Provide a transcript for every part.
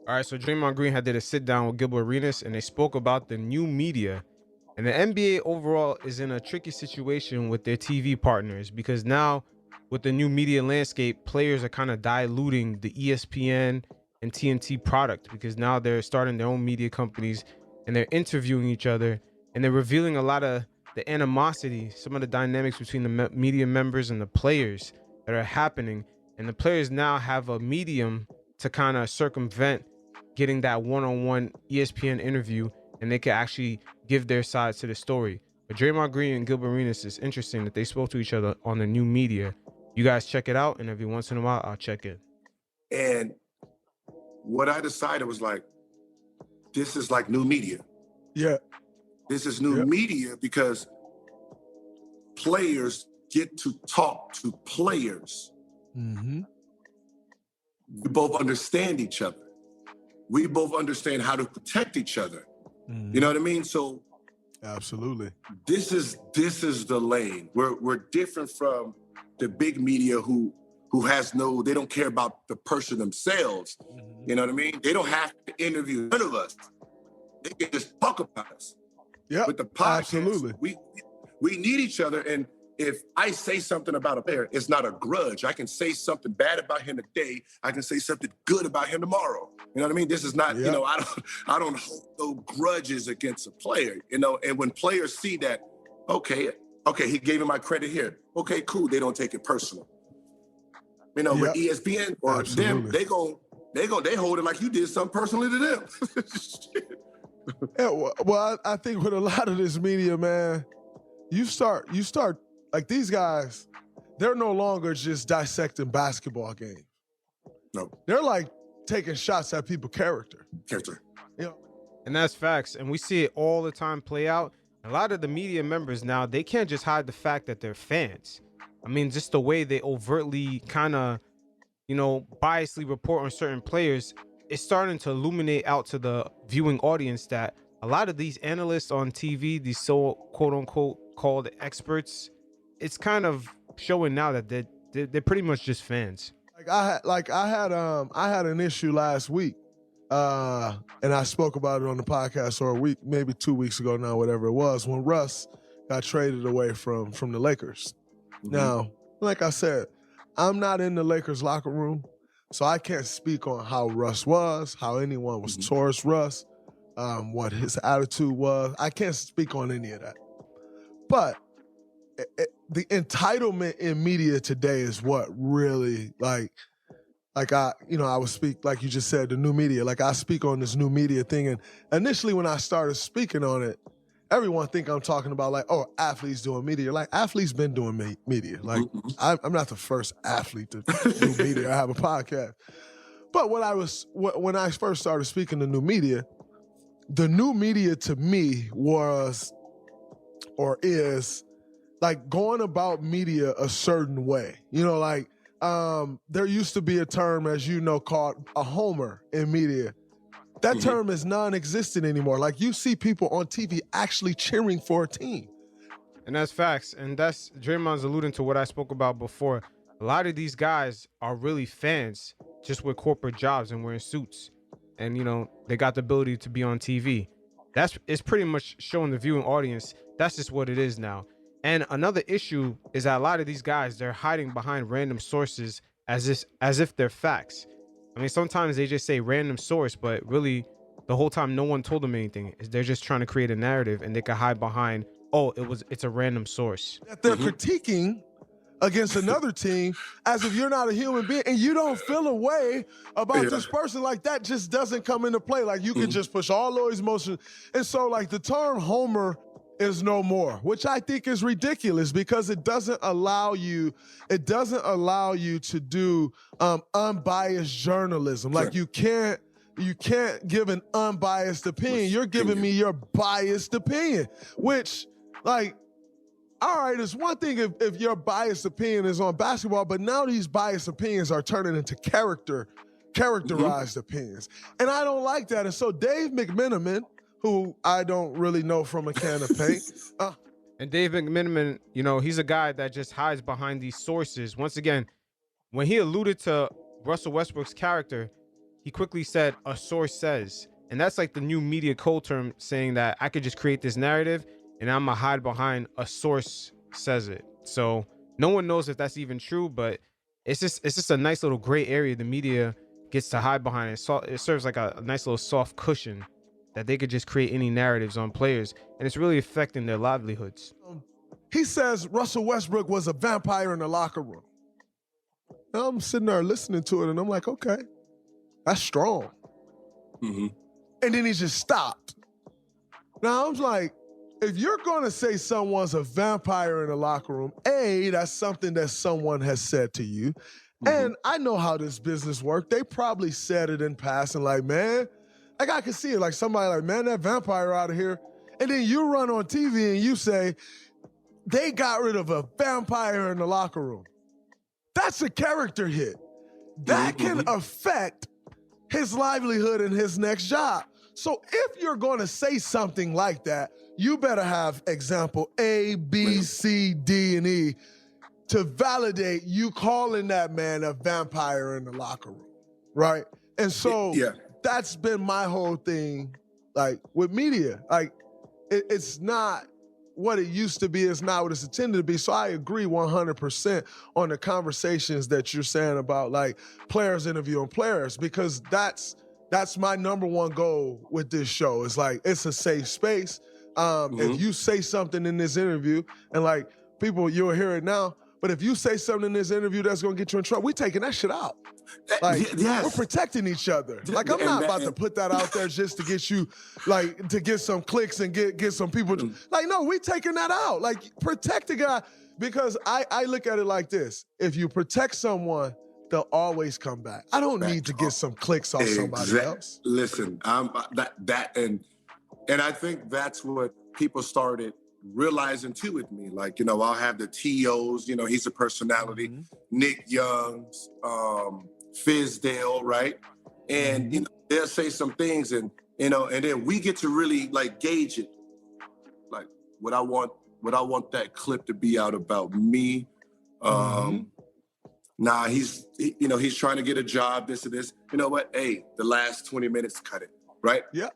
All right, so Draymond Green had did a sit down with Gilbert Arenas, and they spoke about the new media. And the NBA overall is in a tricky situation with their TV partners because now, with the new media landscape, players are kind of diluting the ESPN and TNT product because now they're starting their own media companies and they're interviewing each other and they're revealing a lot of the animosity, some of the dynamics between the media members and the players that are happening. And the players now have a medium to kind of circumvent getting that one-on-one ESPN interview, and they can actually give their sides to the story. But Draymond Green and Gilbert Arenas, is interesting that they spoke to each other on the new media. You guys check it out, and every once in a while, I'll check in. And what I decided was like, this is like new media. Yeah. This is new media because players get to talk to players. Mm-hmm. We both understand each other. We both understand how to protect each other. Mm-hmm. You know what I mean? So absolutely. This is the lane. We're different from the big media who has they don't care about the person themselves. Mm-hmm. You know what I mean? They don't have to interview none of us. They can just talk about us. Yeah. With the podcast, absolutely. We need each other. And if I say something about a player, it's not a grudge. I can say something bad about him today. I can say something good about him tomorrow. You know what I mean? This is not, you know, I don't hold no grudges against a player, you know, and when players see that, okay, he gave me my credit here. Okay, cool. They don't take it personal. You know, with ESPN or them, they hold it like you did something personally to them. Yeah, well, I think with a lot of this media, man, you start like these guys, they're no longer just dissecting basketball games. No. They're like taking shots at people's character. You know? And that's facts. And we see it all the time play out. A lot of the media members now, they can't just hide the fact that they're fans. I mean, just the way they overtly kind of, you know, biasly report on certain players, it's starting to illuminate out to the viewing audience that a lot of these analysts on TV, these so quote unquote called experts, it's kind of showing now that they're pretty much just fans. I had an issue last week, and I spoke about it on the podcast or a week, maybe 2 weeks ago now, whatever it was, when Russ got traded away from the Lakers. Mm-hmm. Now, like I said, I'm not in the Lakers locker room, so I can't speak on how Russ was, how anyone was towards Russ, what his attitude was. I can't speak on any of that. But the entitlement in media today is what really, like I would speak, like you just said, the new media. Like I speak on this new media thing, and initially when I started speaking on it, everyone think I'm talking about like, oh, athletes doing media. Like athletes been doing media. Like I'm not the first athlete to do media. I have a podcast. But when I first started speaking to new media, the new media to me was or is like going about media a certain way. You know, like there used to be a term, as you know, called a homer in media. That term is non-existent anymore. Like you see people on TV actually cheering for a team. And that's facts. And that's Draymond's alluding to what I spoke about before. A lot of these guys are really fans just with corporate jobs and wearing suits. And, you know, they got the ability to be on TV. It's pretty much showing the viewing audience that's just what it is now. And another issue is that a lot of these guys, they're hiding behind random sources as if they're facts. I mean, sometimes they just say random source, but really the whole time no one told them anything. They're just trying to create a narrative and they can hide behind, oh, it's a random source. That they're critiquing against another team as if you're not a human being and you don't feel a way about this person. Like that just doesn't come into play. Like you can just push all those emotions. And so like the term homer is no more, which I think is ridiculous because it doesn't allow you to do unbiased journalism. Like you can't give an unbiased opinion. You're giving me your biased opinion, which like, all right, it's one thing if your biased opinion is on basketball, but now these biased opinions are turning into characterized opinions. And I don't like that. And so Dave McMenamin, who I don't really know from a can of paint. And Dave McMenamin, you know, he's a guy that just hides behind these sources. Once again, when he alluded to Russell Westbrook's character, he quickly said, "A source says," and that's like the new media code term saying that I could just create this narrative and I'm gonna hide behind "a source says it." So no one knows if that's even true, but it's just a nice little gray area the media gets to hide behind. It serves like a nice little soft cushion that they could just create any narratives on players, and it's really affecting their livelihoods. He says Russell Westbrook was a vampire in the locker room. Now I'm sitting there listening to it, and I'm like, okay, that's strong. Mm-hmm. And then he just stopped. Now I'm like, if you're going to say someone's a vampire in the locker room, A, that's something that someone has said to you. Mm-hmm. And I know how this business works. They probably said it in passing, like, man, like I can see it, like somebody like, man, that vampire out of here. And then you run on TV and you say, they got rid of a vampire in the locker room. That's a character hit. That can affect his livelihood and his next job. So if you're going to say something like that, you better have example A, B, C, D, and E to validate you calling that man a vampire in the locker room, right? And so that's been my whole thing, like with media. Like it's not what it used to be, it's not what it's intended to be. So I agree 100% on the conversations that you're saying about like players interviewing players, because that's my number one goal with this show. It's like, it's a safe space. If you say something in this interview, and like people, you'll hear it now, but if you say something in this interview that's gonna get you in trouble, we taking that shit out. Like, we're protecting each other. Like, I'm not about to put that out there just to get you, like, to get some clicks and get some people. Like, no, we taking that out. Like, protect the guy. Because I look at it like this. If you protect someone, they'll always come back. I don't need to get some clicks off somebody else. Listen, and I think that's what people started realizing too with me. Like, you know, I'll have the TOs, you know, he's a personality, Nick Young's, Fizdale, right? And, you know, they'll say some things and, you know, and then we get to really like gauge it. Like what I want that clip to be out about me. Nah, he's trying to get a job, this and this. You know what? Hey, the last 20 minutes, cut it, right? Yeah.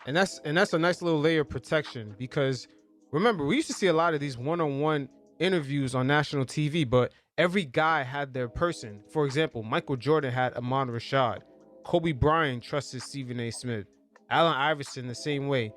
And that's a nice little layer of protection, because remember, we used to see a lot of these one-on-one interviews on national TV, but every guy had their person. For example, Michael Jordan had Ahmad Rashad. Kobe Bryant trusted Stephen A. Smith. Allen Iverson the same way.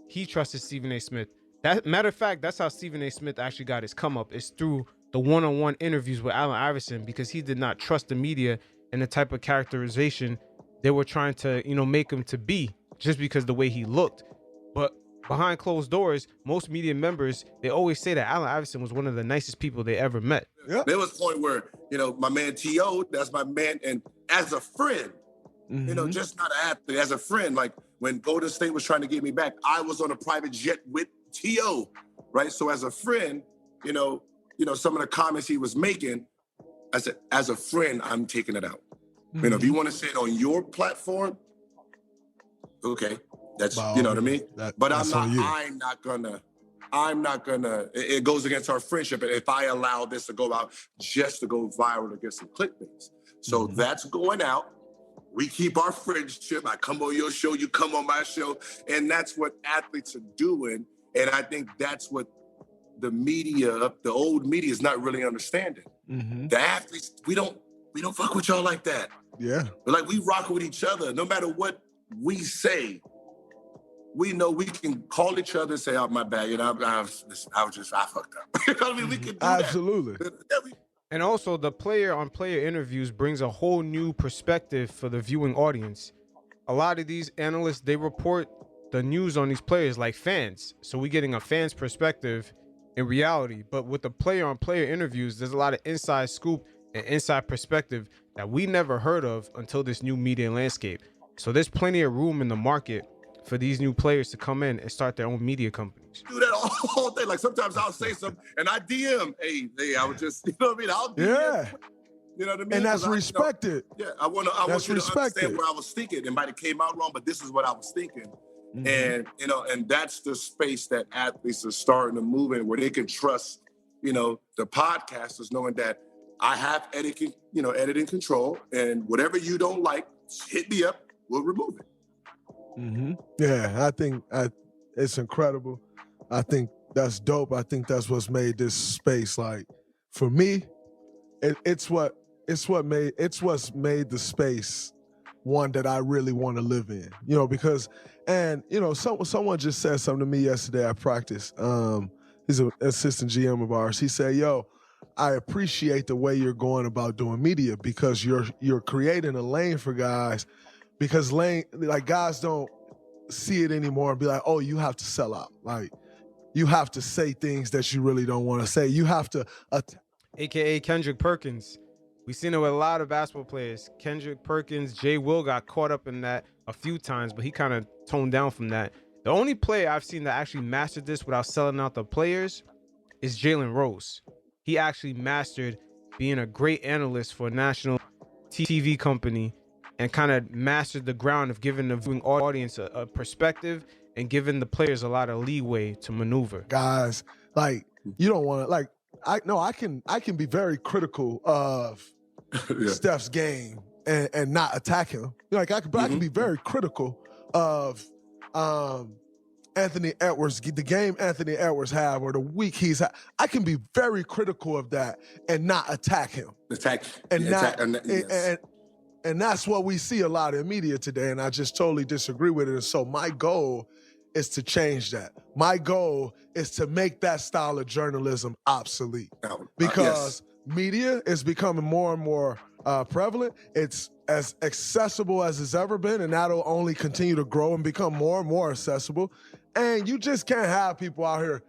He trusted Stephen A. Smith. That matter of fact, that's how Stephen A. Smith actually got his come up, is through the one-on-one interviews with Allen Iverson, because he did not trust the media and the type of characterization they were trying to, you know, make him to be, just because the way he looked. But behind closed doors, most media members, they always say that Allen Iverson was one of the nicest people they ever met. Yeah. There was a point where, you know, my man T.O., that's my man, and as a friend, you know, just not an athlete, as a friend, like when Golden State was trying to get me back, I was on a private jet with T.O., right? So as a friend, you know, some of the comments he was making, I said, as a friend, I'm taking it out. You know, if you want to say it on your platform, okay, that's, you know what I mean? But I'm not gonna, it goes against our friendship if I allow this to go out just to go viral to get some clickbaits. So that's going out. We keep our friendship. I come on your show, you come on my show, and that's what athletes are doing. And I think that's what the media, the old media, is not really understanding. The athletes, we don't fuck with y'all like that. Yeah. But like, we rock with each other. No matter what we say, we know we can call each other and say, "Oh, my bad, you know, I fucked up." You know what I mean? We can do Absolutely. that. And also, the player-on-player interviews brings a whole new perspective for the viewing audience. A lot of these analysts, they report the news on these players like fans. So we're getting a fan's perspective in reality. But with the player-on-player interviews, there's a lot of inside scoop and inside perspective that we never heard of until this new media landscape. So there's plenty of room in the market for these new players to come in and start their own media companies. Do that all day. Like sometimes I'll say something and I DM, hey, I was just, you know what I mean? I'll DM. You know what I mean? And that's respected. I want you to understand where I was thinking. It might have came out wrong, but this is what I was thinking. And, you know, and that's the space that athletes are starting to move in, where they can trust, you know, the podcasters, knowing that I have editing control, and whatever you don't like, hit me up. We'll remove it. Yeah, I think it's incredible. I think that's dope. I think that's what's made this space, like, for me, it's what's made the space one that I really want to live in. You know, because someone just said something to me yesterday at practice. He's an assistant GM of ours. He said, "Yo, I appreciate the way you're going about doing media because you're creating a lane for guys, because guys don't see it anymore and be like, oh, you have to sell out. Like, you have to say things that you really don't want to say. You have to..." AKA Kendrick Perkins. We've seen it with a lot of basketball players. Kendrick Perkins, Jay Will got caught up in that a few times, but he kind of toned down from that. The only player I've seen that actually mastered this without selling out the players is Jalen Rose. He actually mastered being a great analyst for a national TV company and kind of mastered the ground of giving the viewing audience a perspective and giving the players a lot of leeway to maneuver. Guys, like, you don't want to, like, I can be very critical of Steph's game and not attack him. I can be very critical of Anthony Edwards, the game Anthony Edwards had, or the week he's had. I can be very critical of that and not attack him. And that's what we see a lot in media today, and I just totally disagree with it. And so my goal is to change that. My goal is to make that style of journalism obsolete, because media is becoming more and more prevalent. It's as accessible as it's ever been, and that'll only continue to grow and become more and more accessible. And you just can't have people out here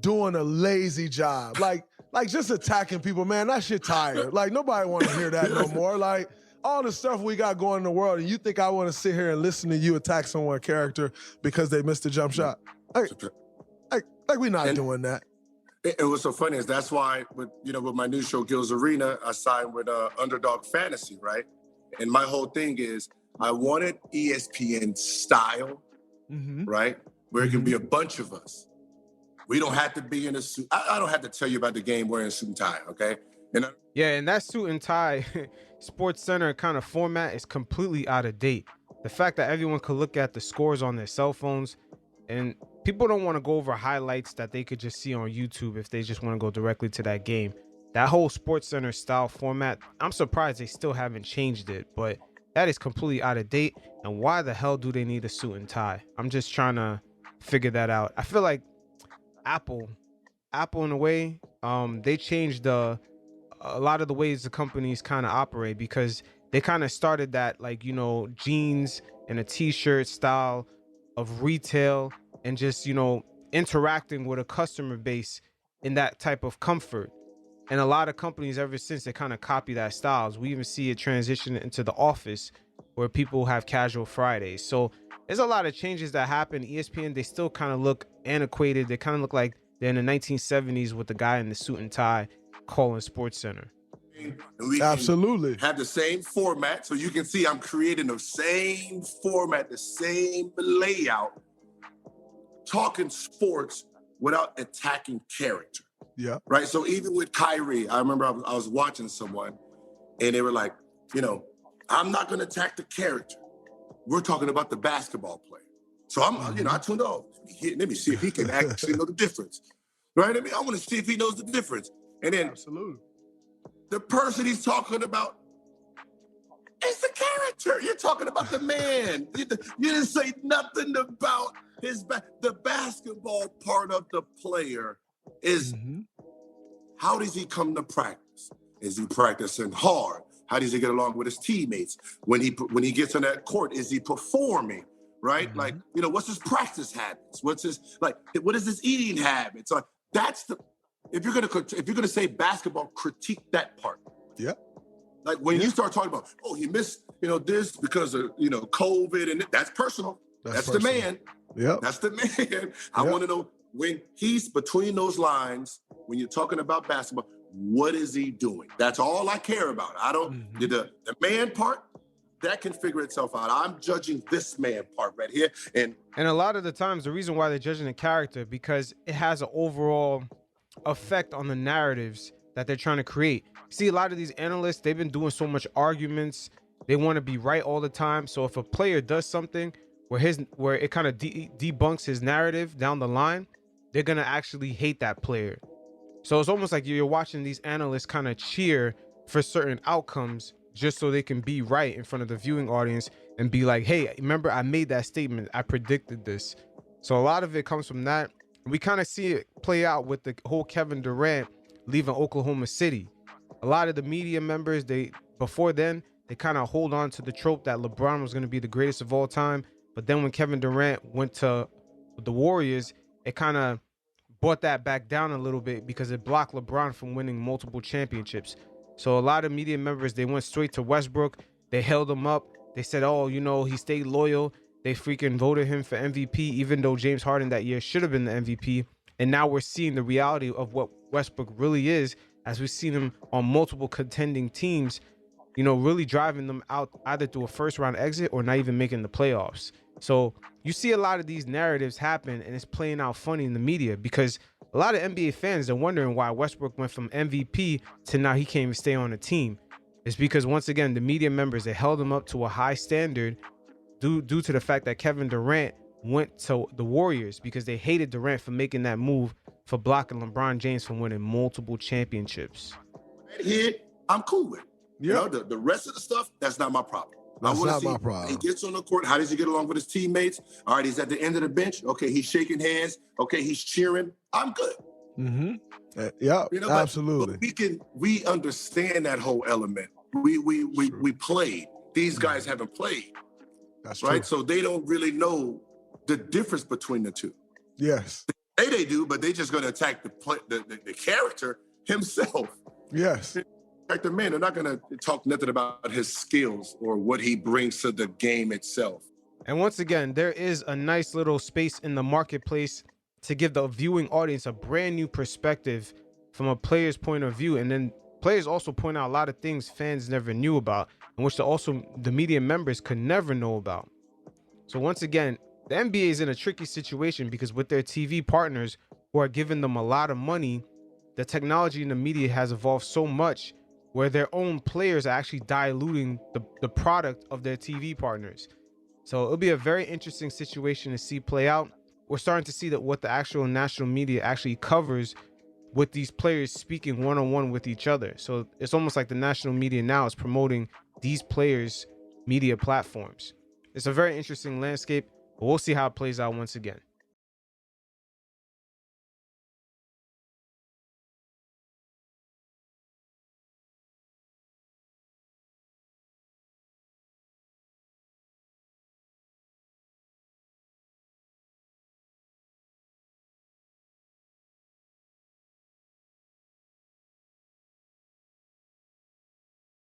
doing a lazy job. Like just attacking people, man, that shit tired. Like, nobody want to hear that no more. Like, all the stuff we got going in the world, and you think I want to sit here and listen to you attack someone's character because they missed a jump shot? Like we're not doing that. It was so funny is that's why with my new show Gil's Arena, I signed with Underdog Fantasy, right? And my whole thing is I wanted ESPN style, right? Where it can be a bunch of us. We don't have to be in a suit. I don't have to tell you about the game wearing a suit and tie, okay? And that suit and tie Sports Center kind of format is completely out of date. The fact that everyone could look at the scores on their cell phones, and people don't want to go over highlights that they could just see on YouTube if they just want to go directly to that game. That whole Sports Center style format, I'm surprised they still haven't changed it, but that is completely out of date. And why the hell do they need a suit and tie? I'm just trying to figure that out. I feel like Apple in a way, they changed a lot of the ways the companies kind of operate, because they kind of started that, jeans and a t-shirt style of retail and just, interacting with a customer base in that type of comfort. And a lot of companies ever since, they kind of copy that styles. We even see it transition into the office where people have casual Fridays. So there's a lot of changes that happen. ESPN, they still kind of look antiquated. They kind of look like they're in the 1970s with the guy in the suit and tie calling Sports Center. We absolutely have the same format, so you can see I'm creating the same format, the same layout, talking sports without attacking character. Yeah. Right. So even with Kyrie, I remember I was watching someone, and they were like, I'm not going to attack the character. We're talking about the basketball player. So I'm, I tuned off. Let me see if he can actually know the difference. Right. I mean, I want to see if he knows the difference. And then absolutely, the person he's talking about is the character. You're talking about the man. You didn't say nothing about the basketball part of the player is how does he come to practice? Is he practicing hard? How does he get along with his teammates? When he gets on that court, is he performing? Right? Like, what's his practice habits? What is his eating habits? That's if you're gonna say basketball, critique that part. Yeah. Like when you start talking about, he missed, this because of, COVID, and that's personal. That's the man. Yeah. That's the man. I want to know when he's between those lines, when you're talking about basketball, what is he doing? That's all I care about. I don't, the man part, that can figure itself out. I'm judging this man part right here. And a lot of the times, the reason why they're judging the character, because it has an overall effect on the narratives that they're trying to create. See, a lot of these analysts, they've been doing so much arguments They want to be right all the time. So if a player does something where it kind of debunks his narrative down the line, they're gonna actually hate that player. So it's almost like you're watching these analysts kind of cheer for certain outcomes just so they can be right in front of the viewing audience and be like, hey, remember I made that statement, I predicted this. So a lot of it comes from that. We kind of see it play out with the whole Kevin Durant leaving Oklahoma City. A lot of the media members, before then, they kind of hold on to the trope that LeBron was going to be the greatest of all time. But then when Kevin Durant went to the Warriors, it kind of brought that back down a little bit because it blocked LeBron from winning multiple championships. So a lot of media members, they went straight to Westbrook. They held him up. They said, oh, you know, he stayed loyal. They freaking voted him for MVP, even though James Harden that year should have been the MVP. And now we're seeing the reality of what Westbrook really is, as we've seen him on multiple contending teams, you know, really driving them out either through a first round exit or not even making the playoffs. So you see a lot of these narratives happen, and it's playing out funny in the media because a lot of NBA fans are wondering why Westbrook went from MVP to now he can't even stay on the team. It's because, once again, the media members, they held him up to a high standard due to the fact that Kevin Durant went to the Warriors because they hated Durant for making that move, for blocking LeBron James from winning multiple championships. Here, I'm cool with. You Yeah. know, the rest of the stuff, that's not my problem. That's I want not to see my problem. he gets on the court. How does he get along with his teammates? All right, he's at the end of the bench. Okay, he's shaking hands. Okay, he's cheering. I'm good. Mm-hmm. Yeah, You know, absolutely. But we understand that whole element. We played. These guys haven't played, That's right? true. So they don't really know the difference between the two. Yes. They do, but they're just going to attack the character himself. Yes. Attack the man. They're not going to talk nothing about his skills or what he brings to the game itself. And once again, there is a nice little space in the marketplace to give the viewing audience a brand new perspective from a player's point of view. And then players also point out a lot of things fans never knew about, and which the media members could never know about. So once again, the NBA is in a tricky situation because with their TV partners who are giving them a lot of money, the technology in the media has evolved so much where their own players are actually diluting the product of their TV partners. So it'll be a very interesting situation to see play out. We're starting to see that what the actual national media actually covers with these players speaking one-on-one with each other. So it's almost like the national media now is promoting these players' media platforms. It's a very interesting landscape, but we'll see how it plays out once again.